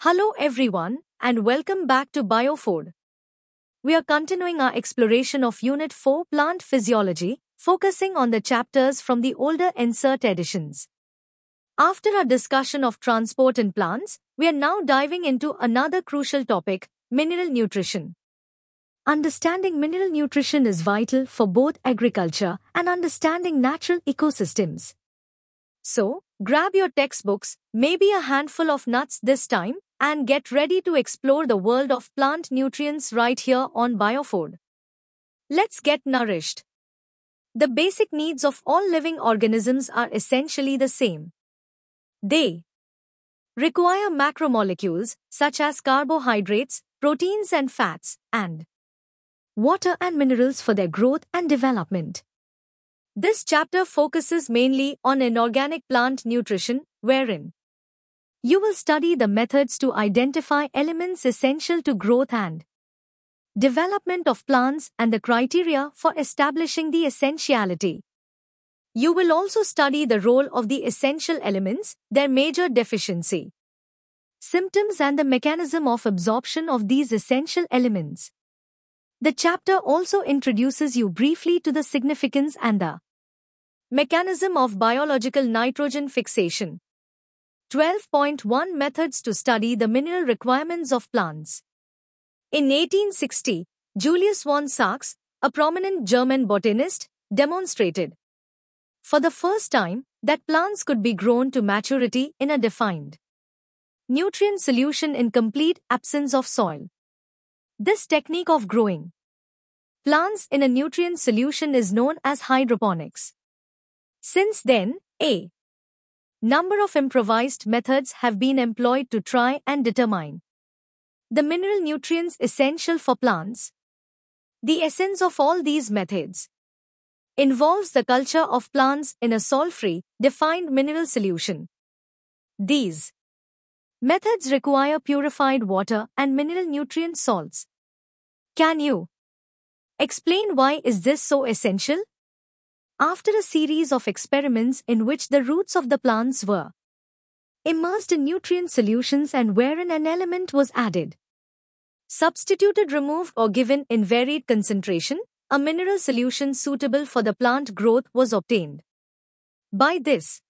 Hello everyone, and welcome back to BioFood. We are continuing our exploration of Unit 4 Plant Physiology, focusing on the chapters from the older insert editions. After our discussion of transport in plants, we are now diving into another crucial topic, mineral nutrition. Understanding mineral nutrition is vital for both agriculture and understanding natural ecosystems. So, grab your textbooks, maybe a handful of nuts this time, and get ready to explore the world of plant nutrients right here on BioFood. Let's get nourished. The basic needs of all living organisms are essentially the same. They require macromolecules such as carbohydrates, proteins and fats, and water and minerals for their growth and development. This chapter focuses mainly on inorganic plant nutrition, wherein you will study the methods to identify elements essential to growth and development of plants and the criteria for establishing the essentiality. You will also study the role of the essential elements, their major deficiency, symptoms and the mechanism of absorption of these essential elements. The chapter also introduces you briefly to the significance and the mechanism of biological nitrogen fixation. 12.1 Methods to study the mineral requirements of plants. In 1860, Julius von Sachs, a prominent German botanist, demonstrated for the first time that plants could be grown to maturity in a defined nutrient solution in complete absence of soil. This technique of growing plants in a nutrient solution is known as hydroponics. Since then, a number of improvised methods have been employed to try and determine the mineral nutrients essential for plants. The essence of all these methods involves the culture of plants in a salt-free, defined mineral solution. These methods require purified water and mineral nutrient salts. Can you explain why is this so essential? After a series of experiments in which the roots of the plants were immersed in nutrient solutions and wherein an element was added, substituted, removed or given in varied concentration, a mineral solution suitable for the plant growth was obtained. By this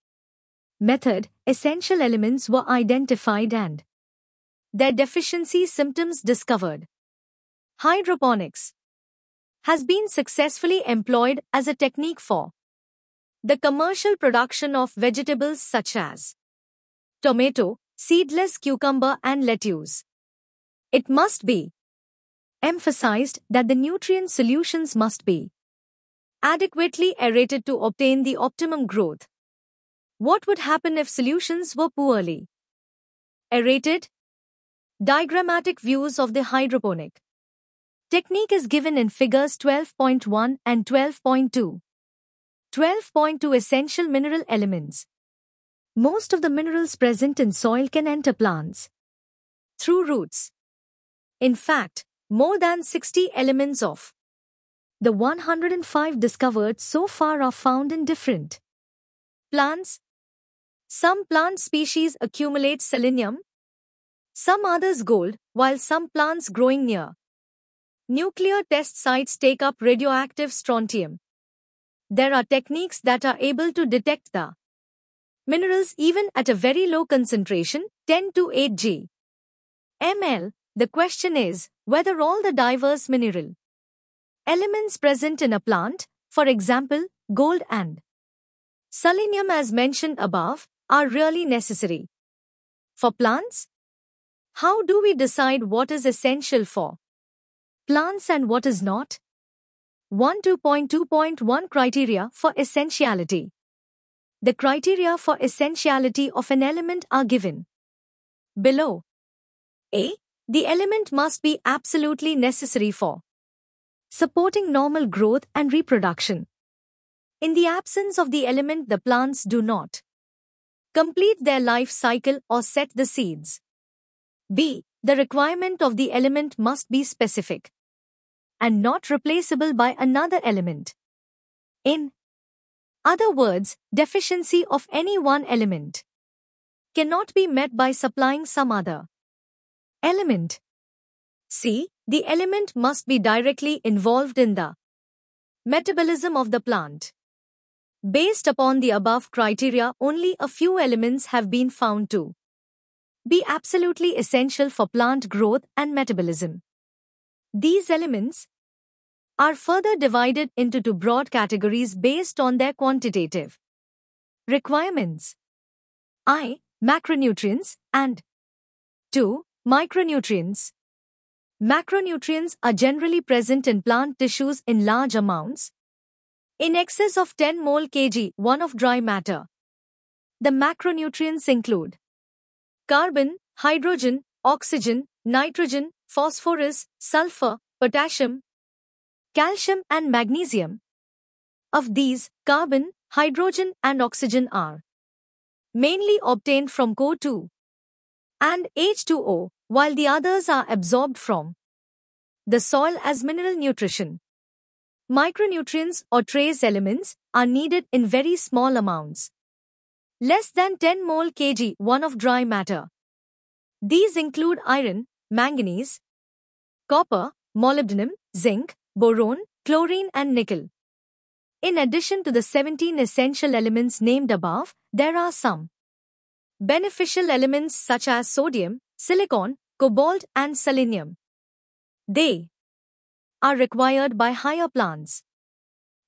method, essential elements were identified and their deficiency symptoms discovered. Hydroponics has been successfully employed as a technique for the commercial production of vegetables such as tomato, seedless cucumber and lettuce. It must be emphasized that the nutrient solutions must be adequately aerated to obtain the optimum growth. What would happen if solutions were poorly aerated? Diagrammatic views of the hydroponic technique is given in figures 12.1 and 12.2. 12.2 Essential mineral elements. Most of the minerals present in soil can enter plants through roots. In fact, more than 60 elements of the 105 discovered so far are found in different plants. Some plant species accumulate selenium, some others gold, while some plants growing near nuclear test sites take up radioactive strontium. There are techniques that are able to detect the minerals even at a very low concentration, 10 to 8 g ml. The question is whether all the diverse mineral elements present in a plant, for example, gold and selenium as mentioned above, are really necessary for plants. How do we decide what is essential for plants and what is not? 2.1 Criteria for essentiality. The criteria for essentiality of an element are given below. A. The element must be absolutely necessary for supporting normal growth and reproduction. In the absence of the element, the plants do not complete their life cycle or set the seeds. B. The requirement of the element must be specific and not replaceable by another element. In other words, deficiency of any one element cannot be met by supplying some other. Element. C. The element must be directly involved in the metabolism of the plant. Based upon the above criteria, only a few elements have been found to be absolutely essential for plant growth and metabolism. These elements are further divided into two broad categories based on their quantitative requirements. I. Macronutrients and 2. Micronutrients. Macronutrients are generally present in plant tissues in large amounts, in excess of 10 mole kg of dry matter. The macronutrients include carbon, hydrogen, oxygen, nitrogen, phosphorus, sulfur, potassium, calcium and magnesium. Of these, carbon, hydrogen and oxygen are mainly obtained from CO2 and H2O, while the others are absorbed from the soil as mineral nutrition. Micronutrients or trace elements are needed in very small amounts, less than 10 mole kg of dry matter. These include iron, manganese, copper, molybdenum, zinc, boron, chlorine and nickel. In addition to the 17 essential elements named above, there are some beneficial elements such as sodium, silicon, cobalt and selenium. They are required by higher plants.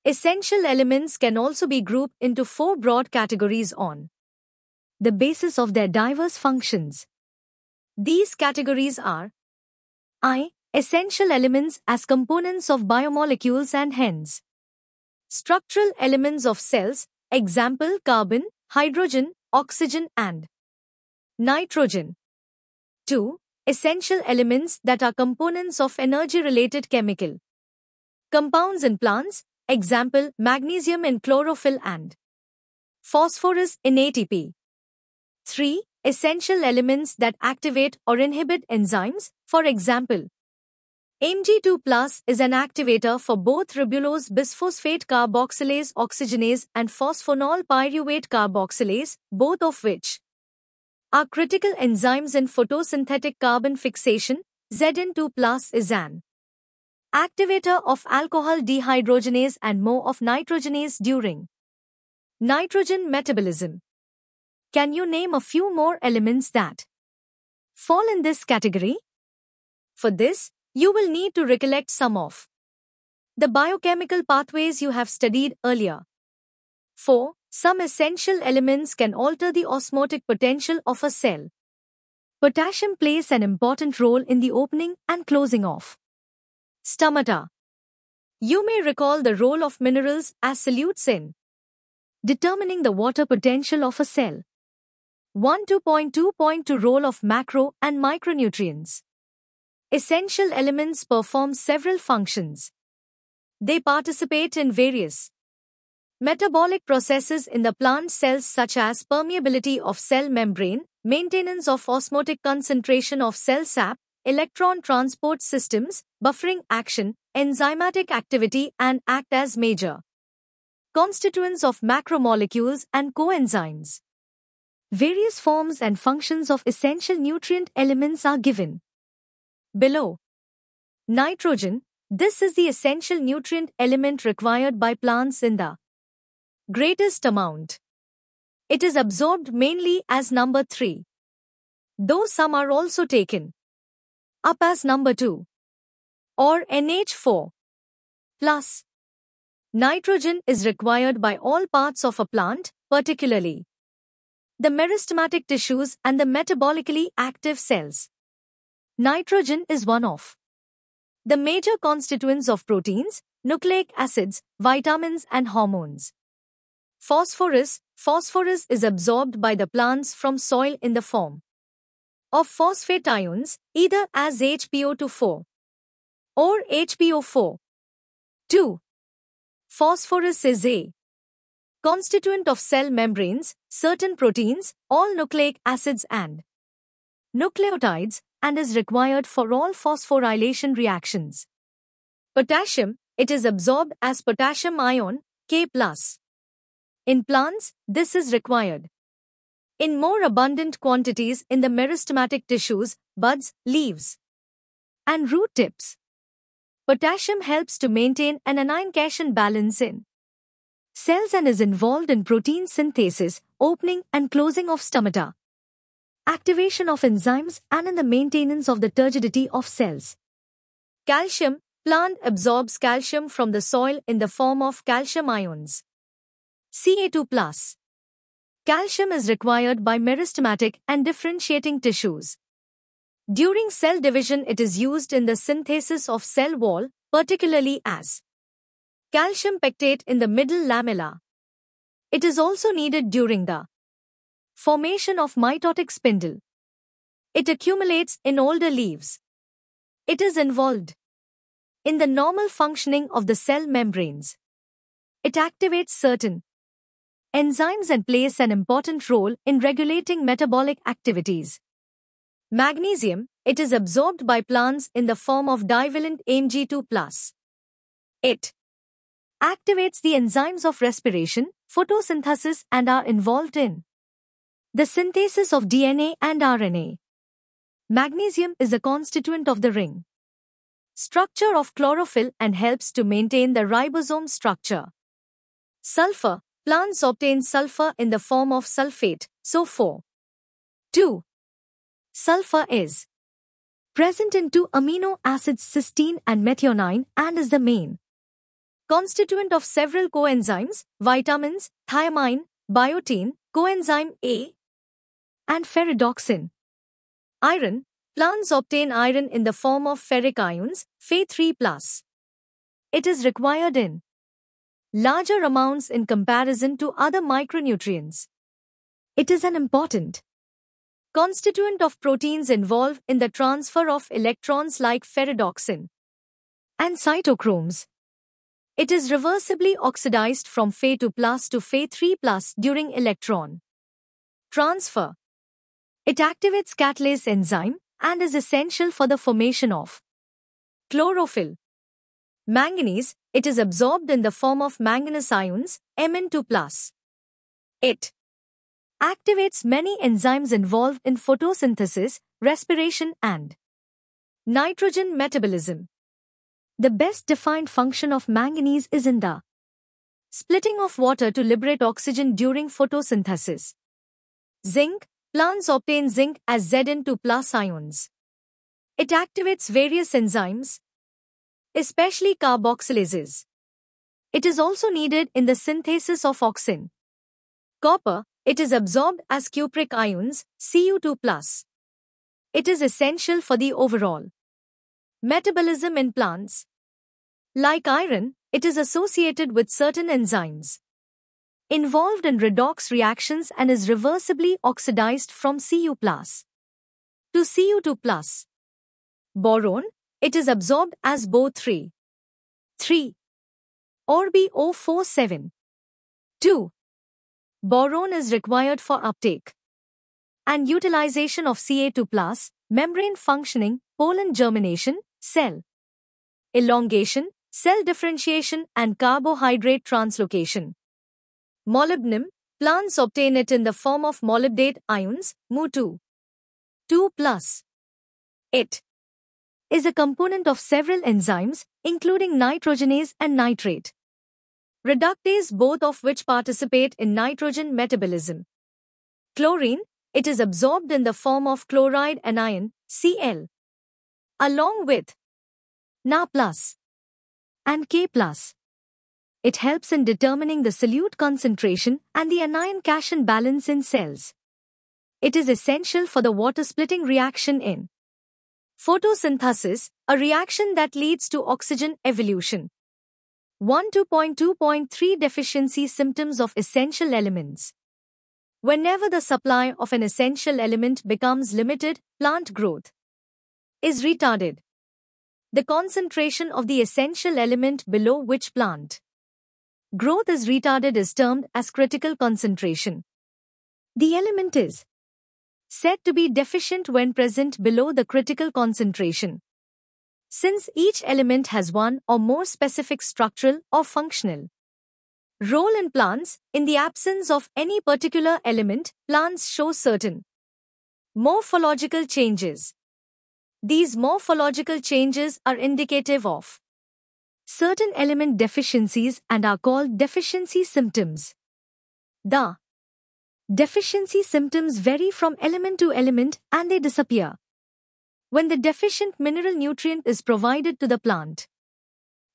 Essential elements can also be grouped into 4 broad categories on the basis of their diverse functions. These categories are I. Essential elements as components of biomolecules and hence structural elements of cells, example carbon, hydrogen, oxygen and nitrogen. 2. Essential elements that are components of energy-related chemical compounds in plants, example magnesium in chlorophyll and phosphorus in ATP. 3. Essential elements that activate or inhibit enzymes, for example, Mg2+ is an activator for both ribulose bisphosphate carboxylase oxygenase and phosphoenol pyruvate carboxylase, both of which are critical enzymes in photosynthetic carbon fixation. Zn2+ is an activator of alcohol dehydrogenase and Mo of nitrogenase during nitrogen metabolism. Can you name a few more elements that fall in this category? For this, you will need to recollect some of the biochemical pathways you have studied earlier. 4. Some essential elements can alter the osmotic potential of a cell. Potassium plays an important role in the opening and closing of stomata. You may recall the role of minerals as solutes in determining the water potential of a cell. 1.2.2 Role of macro and micronutrients. Essential elements perform several functions. They participate in various metabolic processes in the plant cells such as permeability of cell membrane, maintenance of osmotic concentration of cell sap, electron transport systems, buffering action, enzymatic activity and act as major constituents of macromolecules and coenzymes. Various forms and functions of essential nutrient elements are given below. Nitrogen. This is the essential nutrient element required by plants in the greatest amount. It is absorbed mainly as number 3, though some are also taken up as number 2 or NH4+. Nitrogen is required by all parts of a plant, particularly the meristematic tissues and the metabolically active cells. Nitrogen is one of the major constituents of proteins, nucleic acids, vitamins and hormones. Phosphorus. Phosphorus is absorbed by the plants from soil in the form of phosphate ions, either as HPO4 or HPO4. 2. Phosphorus is a constituent of cell membranes, certain proteins, all nucleic acids and nucleotides, and is required for all phosphorylation reactions. Potassium. It is absorbed as potassium ion, K+. In plants, this is required in more abundant quantities in the meristematic tissues, buds, leaves, and root tips. Potassium helps to maintain an anion-cation balance in cells and is involved in protein synthesis, opening and closing of stomata, activation of enzymes, and in the maintenance of the turgidity of cells. Calcium. Plant absorbs calcium from the soil in the form of calcium ions, Ca2+. Calcium is required by meristematic and differentiating tissues. During cell division, it is used in the synthesis of cell wall, particularly as calcium pectate in the middle lamella. It is also needed during the formation of mitotic spindle. It accumulates in older leaves. It is involved in the normal functioning of the cell membranes. It activates certain enzymes and plays an important role in regulating metabolic activities. Magnesium. It is absorbed by plants in the form of divalent Mg2+. It activates the enzymes of respiration, photosynthesis, and are involved in the synthesis of DNA and RNA. Magnesium is a constituent of the ring structure of chlorophyll and helps to maintain the ribosome structure. Sulfur. Plants obtain sulfur in the form of sulfate, SO4. 2. Sulfur is present in two amino acids cysteine and methionine and is the main constituent of several coenzymes, vitamins, thiamine, biotin, coenzyme A, and ferredoxin. Iron. Plants obtain iron in the form of ferric ions, Fe3+. It is required in larger amounts in comparison to other micronutrients. It is an important constituent of proteins involved in the transfer of electrons like ferredoxin and cytochromes. It is reversibly oxidized from Fe2+ to Fe3+ during electron transfer. It activates catalase enzyme and is essential for the formation of chlorophyll. Manganese. It is absorbed in the form of manganese ions, Mn2+. It activates many enzymes involved in photosynthesis, respiration, and nitrogen metabolism. The best defined function of manganese is in the splitting of water to liberate oxygen during photosynthesis. Zinc. Plants obtain zinc as Zn2+ ions. It activates various enzymes, especially carboxylases. It is also needed in the synthesis of auxin. Copper. It is absorbed as cupric ions, Cu2+. It is essential for the overall metabolism in plants. Like iron, it is associated with certain enzymes involved in redox reactions and is reversibly oxidized from Cu+ to Cu2+. Boron. It is absorbed as Bo3 or BO47. 2. Boron is required for uptake and utilization of Ca2+, membrane functioning, pollen germination, cell elongation, cell differentiation, and carbohydrate translocation. Molybdenum. Plants obtain it in the form of molybdate ions, Mu2. 2+. It is a component of several enzymes, including nitrogenase and nitrate reductase, both of which participate in nitrogen metabolism. Chlorine. It is absorbed in the form of chloride anion, Cl, along with Na+ and K+. It helps in determining the solute concentration and the anion-cation balance in cells. It is essential for the water-splitting reaction in photosynthesis, a reaction that leads to oxygen evolution. 1.2.3 Deficiency symptoms of essential elements. Whenever the supply of an essential element becomes limited, plant growth is retarded. The concentration of the essential element below which plant growth is retarded is termed as critical concentration. The element is said to be deficient when present below the critical concentration, since each element has one or more specific structural or functional Role in plants. In the absence of any particular element, plants show certain morphological changes. These morphological changes are indicative of certain element deficiencies and are called deficiency symptoms. The deficiency symptoms vary from element to element and they disappear when the deficient mineral nutrient is provided to the plant.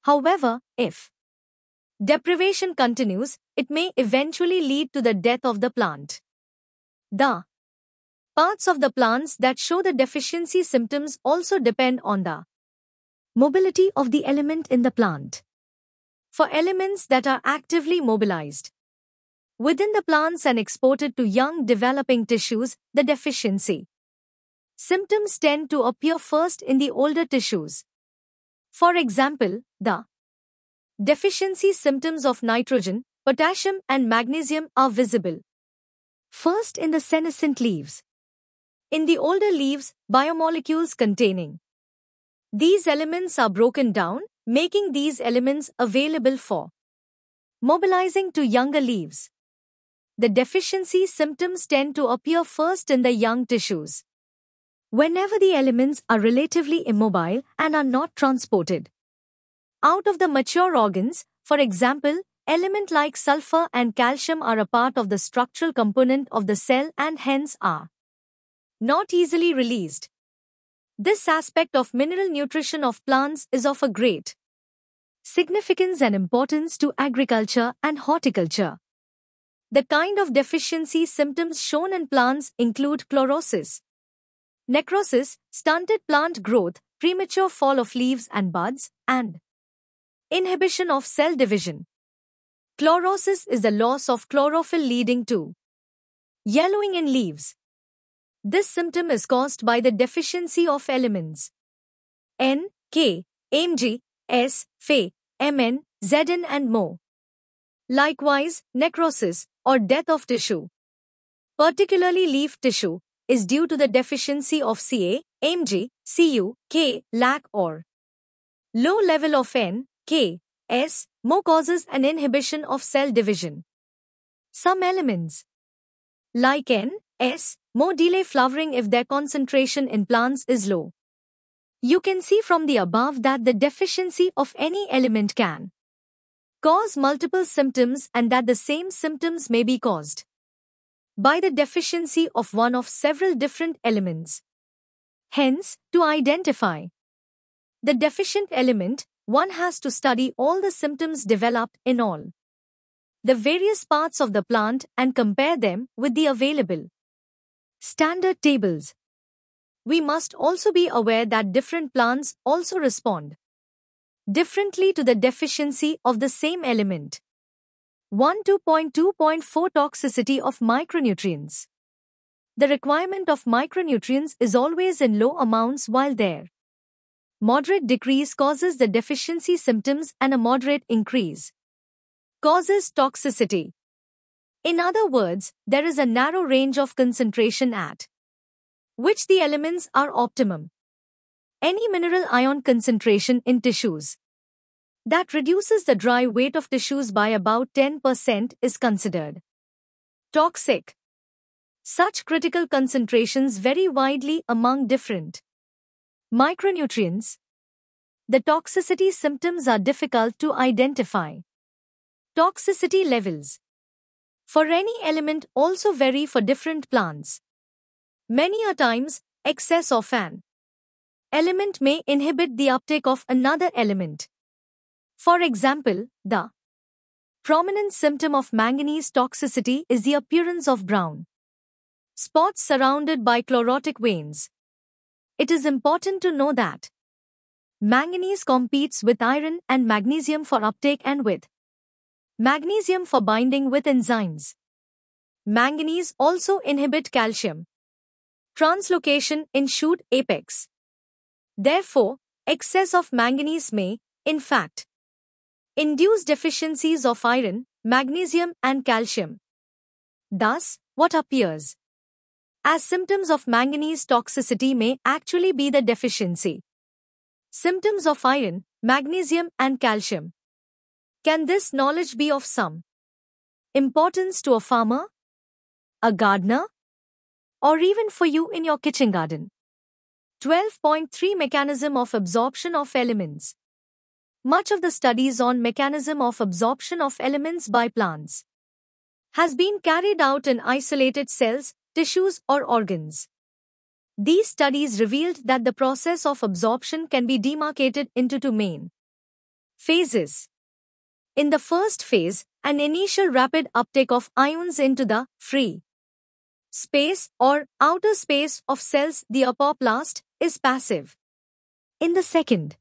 However, if deprivation continues, it may eventually lead to the death of the plant. The parts of the plants that show the deficiency symptoms also depend on the mobility of the element in the plant. For elements that are actively mobilized within the plants and exported to young developing tissues, the deficiency symptoms tend to appear first in the older tissues. For example, the deficiency symptoms of nitrogen, potassium and magnesium are visible first in the senescent leaves. In the older leaves, biomolecules containing these elements are broken down, making these elements available for mobilizing to younger leaves. The deficiency symptoms tend to appear first in the young tissues whenever the elements are relatively immobile and are not transported out of the mature organs. For example, elements like sulfur and calcium are a part of the structural component of the cell and hence are not easily released. This aspect of mineral nutrition of plants is of a great significance and importance to agriculture and horticulture. The kind of deficiency symptoms shown in plants include chlorosis, necrosis, stunted plant growth, premature fall of leaves and buds, and inhibition of cell division. Chlorosis is the loss of chlorophyll leading to yellowing in leaves. This symptom is caused by the deficiency of elements N, K, Mg, S, Fe, Mn, Zn and Mo. Likewise, necrosis or death of tissue, particularly leaf tissue, is due to the deficiency of Ca, Mg, Cu, K, lack or low level of N, K, S, Mo causes an inhibition of cell division. Some elements like N, S, Mo delay flowering if their concentration in plants is low. You can see from the above that the deficiency of any element can cause multiple symptoms and that the same symptoms may be caused by the deficiency of one of several different elements. Hence, to identify the deficient element, one has to study all the symptoms developed in all the various parts of the plant and compare them with the available standard tables. We must also be aware that different plants also respond differently to the deficiency of the same element. 2.2.4 Toxicity of micronutrients. The requirement of micronutrients is always in low amounts while their moderate decrease causes the deficiency symptoms and a moderate increase causes toxicity. In other words, there is a narrow range of concentration at which the elements are optimum. Any mineral ion concentration in tissues that reduces the dry weight of tissues by about 10% is considered toxic. Such critical concentrations vary widely among different micronutrients. The toxicity symptoms are difficult to identify. Toxicity levels for any element also vary for different plants. Many a times, excess of an element may inhibit the uptake of another element. For example, the prominent symptom of manganese toxicity is the appearance of brown spots surrounded by chlorotic veins. It is important to know that manganese competes with iron and magnesium for uptake and with magnesium for binding with enzymes. Manganese also inhibit calcium translocation in shoot apex. Therefore, excess of manganese may, in fact, induce deficiencies of iron, magnesium and calcium. Thus, what appears as symptoms of manganese toxicity may actually be the deficiency symptoms of iron, magnesium and calcium. Can this knowledge be of some Importance to a farmer, a gardener, or even for you in your kitchen garden. 12.3 Mechanism of absorption of elements. Much of the studies on mechanism of absorption of elements by plants has been carried out in isolated cells, tissues, or organs. These studies revealed that the process of absorption can be demarcated into two main phases. In the first phase, an initial rapid uptake of ions into the free space or outer space of cells, the apoplast, is passive. In the second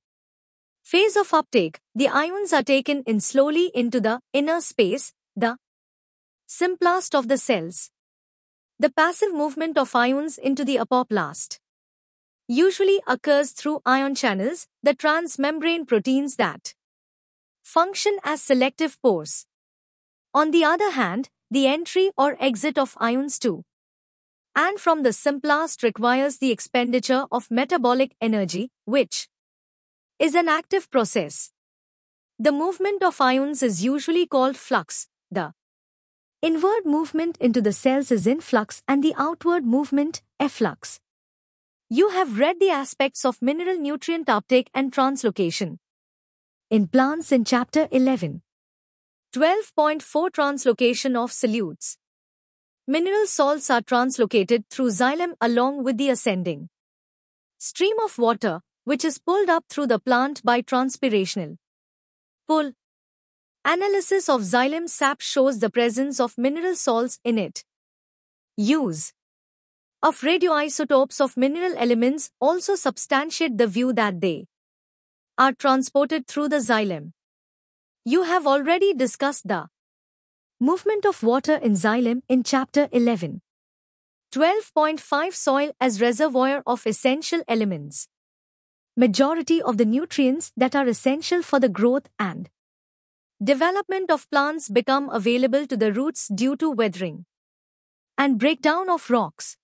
phase of uptake, the ions are taken in slowly into the inner space, the symplast of the cells. The passive movement of ions into the apoplast usually occurs through ion channels, the transmembrane proteins that function as selective pores. On the other hand, the entry or exit of ions to and from the symplast requires the expenditure of metabolic energy, which is an active process. The movement of ions is usually called flux. The inward movement into the cells is influx and the outward movement, efflux. You have read the aspects of mineral nutrient uptake and translocation in plants in Chapter 11. 12.4 Translocation of solutes. Mineral salts are translocated through xylem along with the ascending stream of water, which is pulled up through the plant by transpirational pull. Analysis of xylem sap shows the presence of mineral salts in it. Use of radioisotopes of mineral elements also substantiate the view that they are transported through the xylem. You have already discussed the movement of water in xylem in Chapter 11. 12.5 Soil as reservoir of essential elements. Majority of the nutrients that are essential for the growth and development of plants become available to the roots due to weathering and breakdown of rocks.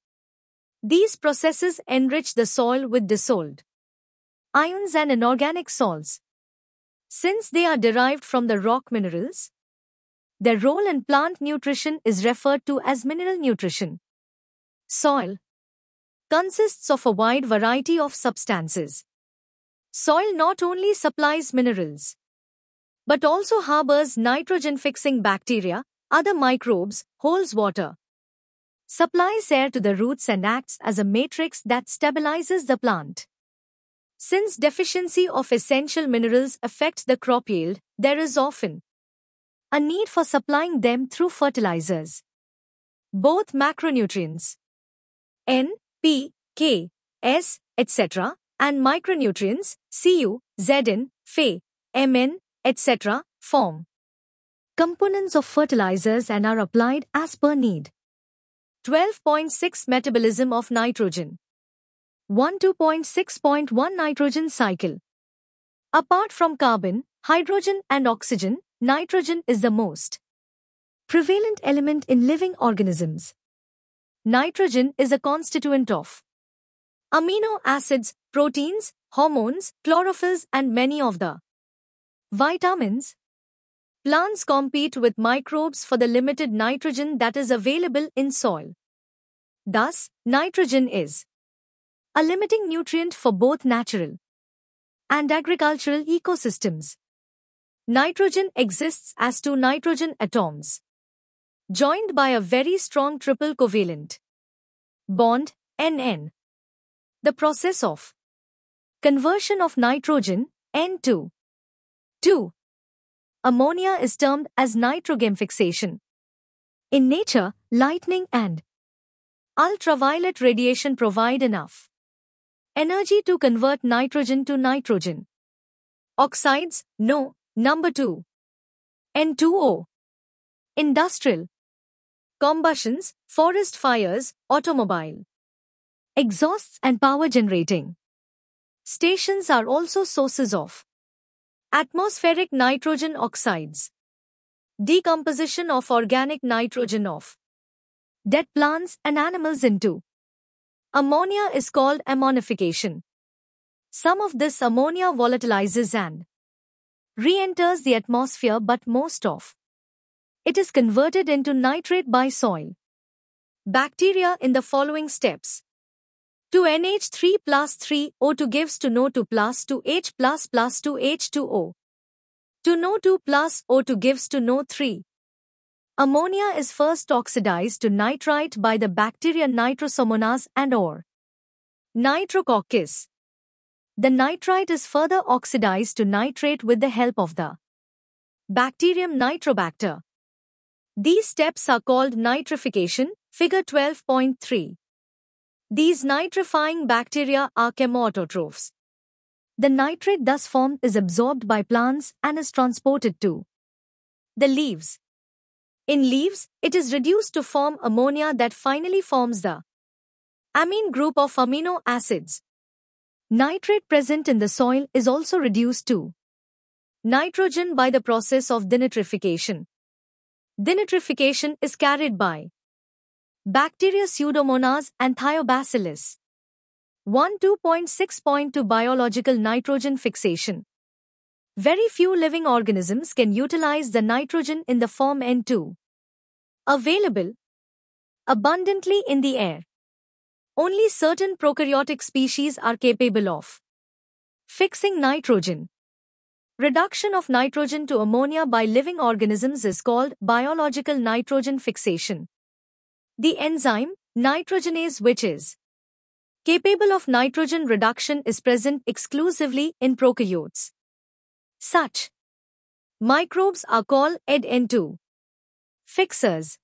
These processes enrich the soil with dissolved ions and inorganic salts. Since they are derived from the rock minerals, their role in plant nutrition is referred to as mineral nutrition. Soil consists of a wide variety of substances. Soil not only supplies minerals, but also harbors nitrogen-fixing bacteria, other microbes, holds water, supplies air to the roots and acts as a matrix that stabilizes the plant. Since deficiency of essential minerals affects the crop yield, there is often a need for supplying them through fertilizers. Both macronutrients, N, P, K, S, etc., and micronutrients, Cu, Zn, Fe, Mn, etc., form components of fertilizers and are applied as per need. 12.6 Metabolism of nitrogen. 12.6.1 Nitrogen cycle. Apart from carbon, hydrogen and oxygen, nitrogen is the most prevalent element in living organisms. Nitrogen is a constituent of amino acids, proteins, hormones, chlorophylls and many of the vitamins. Plants compete with microbes for the limited nitrogen that is available in soil. Thus, nitrogen is a limiting nutrient for both natural and agricultural ecosystems. Nitrogen exists as two nitrogen atoms, joined by a very strong triple covalent bond, Nn. The process of conversion of nitrogen, N to ammonia is termed as nitrogen fixation. In nature, lightning and ultraviolet radiation provide enough energy to convert nitrogen to nitrogen oxides, No. Number 2. N2O. Industrial combustions, forest fires, automobile exhausts and power generating stations are also sources of atmospheric nitrogen oxides. Decomposition of organic nitrogen of dead plants and animals into ammonia is called ammonification. Some of this ammonia volatilizes and re-enters the atmosphere, but most of it is converted into nitrate by soil bacteria in the following steps. To NH3 plus 3 O2 gives to NO2 plus 2H plus 2H2O. To NO2 plus O2 gives to NO3. Ammonia is first oxidized to nitrite by the bacteria Nitrosomonas and/or Nitrococcus. The nitrite is further oxidized to nitrate with the help of the bacterium Nitrobacter. These steps are called nitrification, figure 12.3. These nitrifying bacteria are chemoautotrophs. The nitrate thus formed is absorbed by plants and is transported to the leaves. In leaves, it is reduced to form ammonia that finally forms the amine group of amino acids. Nitrate present in the soil is also reduced to nitrogen by the process of denitrification. Denitrification is carried by bacteria Pseudomonas and Thiobacillus. 12.6.2 Biological nitrogen fixation. Very few living organisms can utilize the nitrogen in the form N2 available abundantly in the air. Only certain prokaryotic species are capable of fixing nitrogen. Reduction of nitrogen to ammonia by living organisms is called biological nitrogen fixation. The enzyme, nitrogenase, which is capable of nitrogen reduction, is present exclusively in prokaryotes. Such microbes are called EDN2 fixers.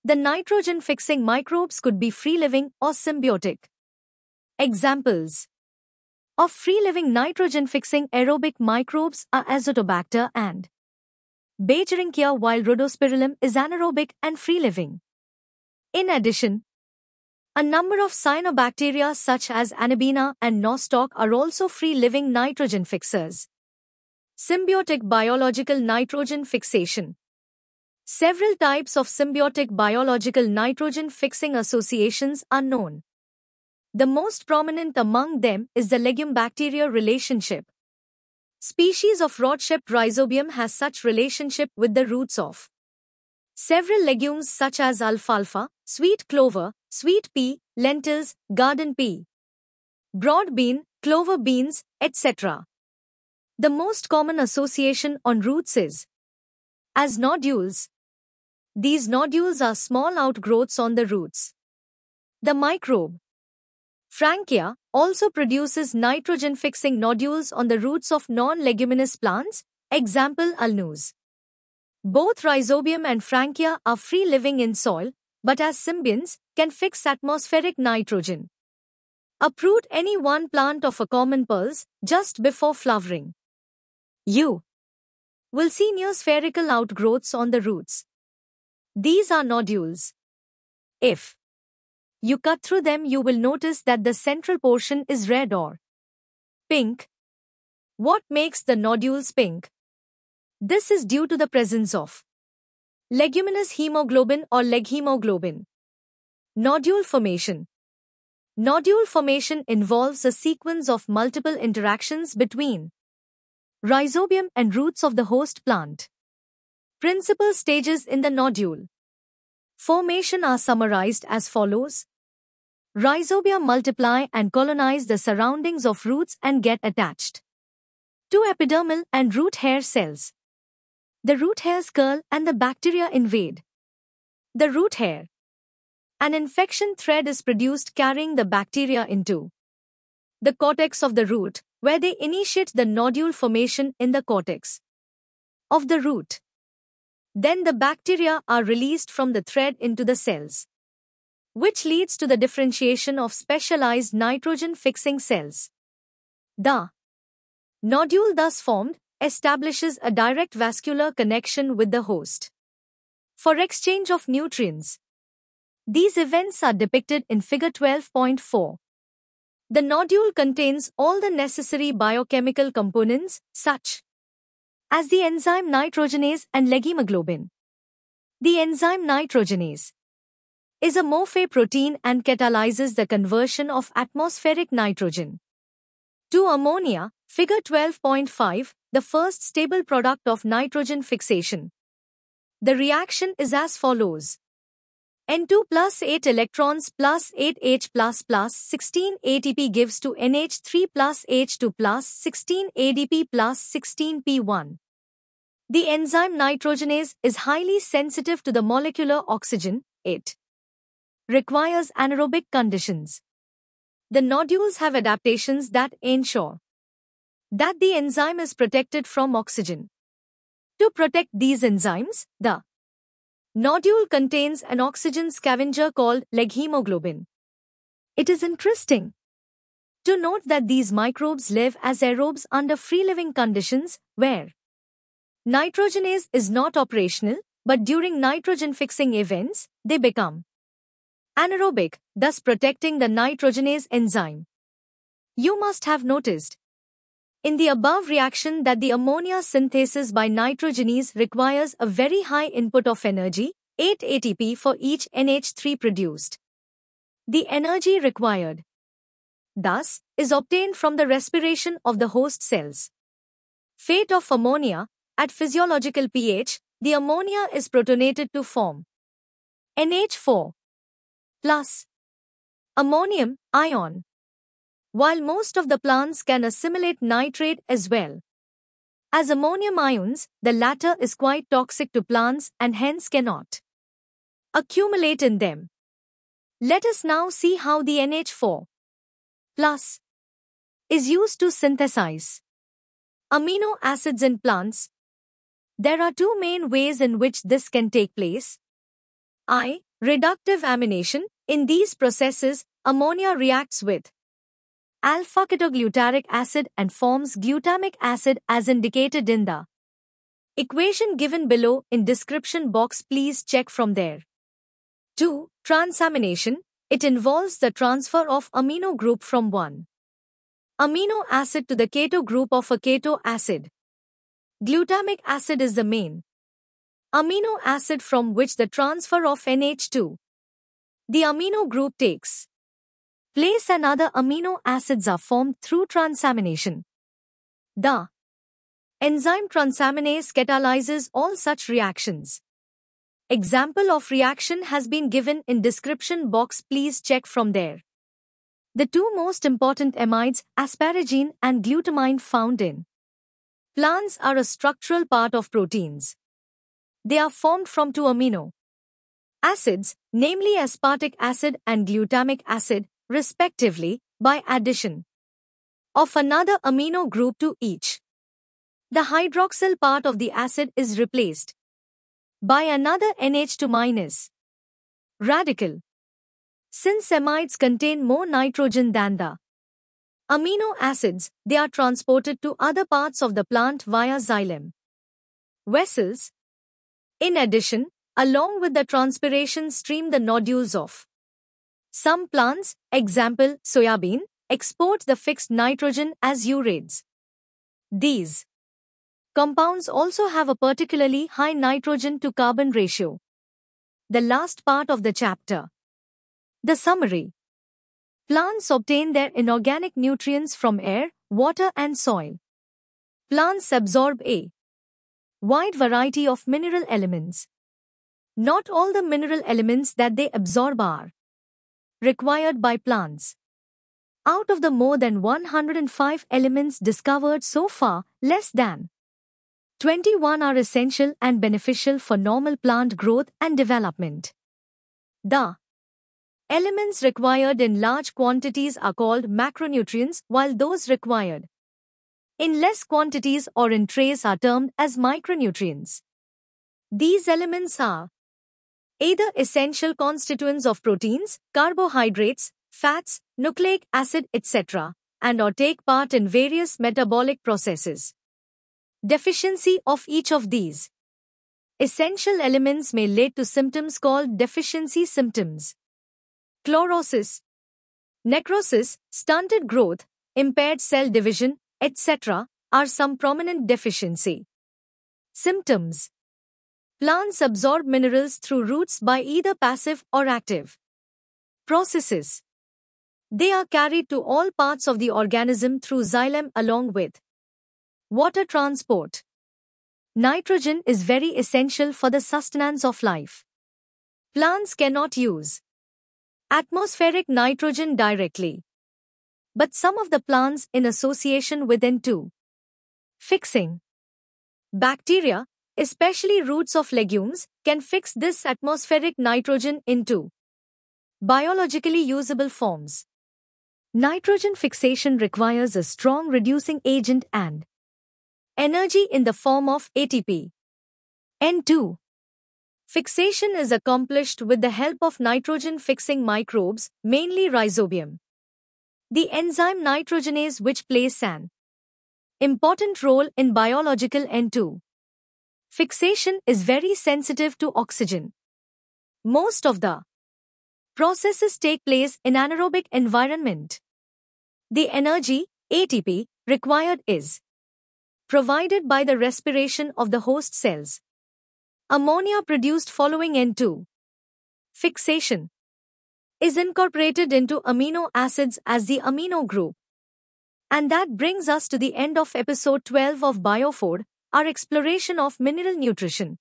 The nitrogen-fixing microbes could be free-living or symbiotic. Examples of free-living nitrogen-fixing aerobic microbes are Azotobacter and Bacteria, while Rhodospirillum is anaerobic and free-living. In addition, a number of cyanobacteria such as Anabina and Nostoc are also free-living nitrogen fixers. Symbiotic biological nitrogen fixation. Several types of symbiotic biological nitrogen fixing associations are known. The most prominent among them is the legume-bacteria relationship. Species of rod-shaped Rhizobium has such relationship with the roots of several legumes such as alfalfa, sweet clover, sweet pea, lentils, garden pea, broad bean, clover beans, etc. The most common association on roots is as nodules. These nodules are small outgrowths on the roots. The microbe Frankia also produces nitrogen-fixing nodules on the roots of non-leguminous plants, example Alnus. Both Rhizobium and Frankia are free-living in soil, but as symbionts, can fix atmospheric nitrogen. Uproot any one plant of a common pulse just before flowering. You will see near spherical outgrowths on the roots. These are nodules. If you cut through them, you will notice that the central portion is red or pink. What makes the nodules pink? This is due to the presence of leguminous hemoglobin or leghemoglobin. Nodule formation. Nodule formation involves a sequence of multiple interactions between rhizobium and roots of the host plant. Principal stages in the nodule formation are summarized as follows. Rhizobia multiply and colonize the surroundings of roots and get attached to epidermal and root hair cells. The root hairs curl and the bacteria invade the root hair. An infection thread is produced carrying the bacteria into the cortex of the root, where they initiate the nodule formation in the cortex of the root. Then the bacteria are released from the thread into the cells, which leads to the differentiation of specialized nitrogen-fixing cells. The nodule thus formed establishes a direct vascular connection with the host for exchange of nutrients. These events are depicted in figure 12.4. The nodule contains all the necessary biochemical components, such as the enzyme nitrogenase and leghemoglobin. The enzyme nitrogenase is a Morphe protein and catalyzes the conversion of atmospheric nitrogen to ammonia, figure 12.5, the first stable product of nitrogen fixation. The reaction is as follows. N2 plus 8 electrons plus 8H plus 16 ATP gives to NH3 plus H2 plus 16 ADP plus 16 P1. The enzyme nitrogenase is highly sensitive to the molecular oxygen. It requires anaerobic conditions. The nodules have adaptations that ensure that the enzyme is protected from oxygen. To protect these enzymes, the nodule contains an oxygen scavenger called leghemoglobin. It is interesting to note that these microbes live as aerobes under free-living conditions where nitrogenase is not operational, but during nitrogen-fixing events, they become anaerobic, thus protecting the nitrogenase enzyme. You must have noticed in the above reaction that the ammonia synthesis by nitrogenase requires a very high input of energy, 8 ATP for each NH3 produced. The energy required, thus, is obtained from the respiration of the host cells. Fate of ammonia. At physiological pH, the ammonia is protonated to form NH4 plus ammonium ion. While most of the plants can assimilate nitrate as well as ammonium ions, the latter is quite toxic to plants and hence cannot accumulate in them. Let us now see how the NH4 plus is used to synthesize amino acids in plants. There are two main ways in which this can take place. I. Reductive amination. In these processes, ammonia reacts with alpha-ketoglutaric acid and forms glutamic acid as indicated in the equation given below in description box. Please check from there. 2. Transamination. It involves the transfer of amino group from one amino acid to the keto group of a keto acid. Glutamic acid is the main amino acid from which the transfer of NH2, the amino group, takes place and other amino acids are formed through transamination. The enzyme transaminase catalyzes all such reactions. Example of reaction has been given in description box. Please check from there. The two most important amides, asparagine and glutamine, found in plants are a structural part of proteins. They are formed from two amino acids, namely aspartic acid and glutamic acid, respectively, by addition of another amino group to each. The hydroxyl part of the acid is replaced by another NH2- radical. Since amides contain more nitrogen than the amino acids, they are transported to other parts of the plant via xylem vessels. In addition, along with the transpiration stream, the nodules of some plants, example soybean, export the fixed nitrogen as urides. These compounds also have a particularly high nitrogen to carbon ratio. The last part of the chapter. The summary. Plants obtain their inorganic nutrients from air, water and soil. Plants absorb a wide variety of mineral elements. Not all the mineral elements that they absorb are required by plants. Out of the more than 105 elements discovered so far, less than 21 are essential and beneficial for normal plant growth and development. The elements required in large quantities are called macronutrients, while those required in less quantities or in trace are termed as micronutrients. These elements are either essential constituents of proteins, carbohydrates, fats, nucleic acid, etc., and or take part in various metabolic processes. Deficiency of each of these essential elements may lead to symptoms called deficiency symptoms. Chlorosis, necrosis, stunted growth, impaired cell division, etc. are some prominent deficiency symptoms. Plants absorb minerals through roots by either passive or active processes. They are carried to all parts of the organism through xylem along with water transport. Nitrogen is very essential for the sustenance of life. Plants cannot use atmospheric nitrogen directly, but some of the plants in association with N2 fixing bacteria, especially roots of legumes, can fix this atmospheric nitrogen into biologically usable forms. Nitrogen fixation requires a strong reducing agent and energy in the form of ATP. N2 fixation is accomplished with the help of nitrogen-fixing microbes, mainly Rhizobium. The enzyme nitrogenase, which plays an important role in biological N2 fixation, is very sensitive to oxygen. Most of the processes take place in anaerobic environment. The energy, ATP, required is provided by the respiration of the host cells. Ammonia produced following N2 fixation is incorporated into amino acids as the amino group. And that brings us to the end of episode 12 of BioFood, our exploration of mineral nutrition.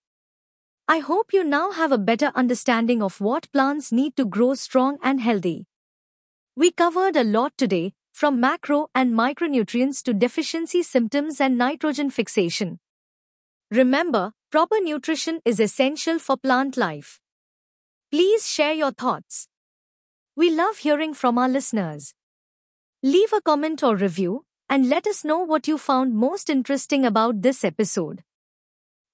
I hope you now have a better understanding of what plants need to grow strong and healthy. We covered a lot today, from macro and micronutrients to deficiency symptoms and nitrogen fixation. Remember, proper nutrition is essential for plant life. Please share your thoughts. We love hearing from our listeners. Leave a comment or review, and let us know what you found most interesting about this episode.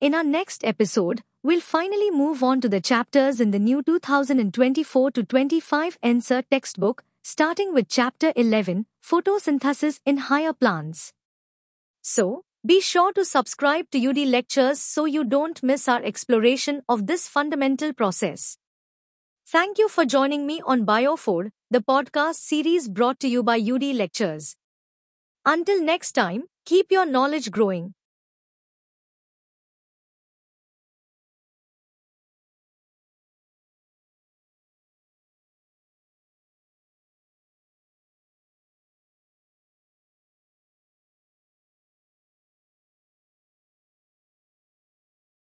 In our next episode, we'll finally move on to the chapters in the new 2024-25 NSERT textbook, starting with Chapter 11, Photosynthesis in Higher Plants. So, be sure to subscribe to UD Lectures so you don't miss our exploration of this fundamental process. Thank you for joining me on BioFood, the podcast series brought to you by UD Lectures. Until next time, keep your knowledge growing.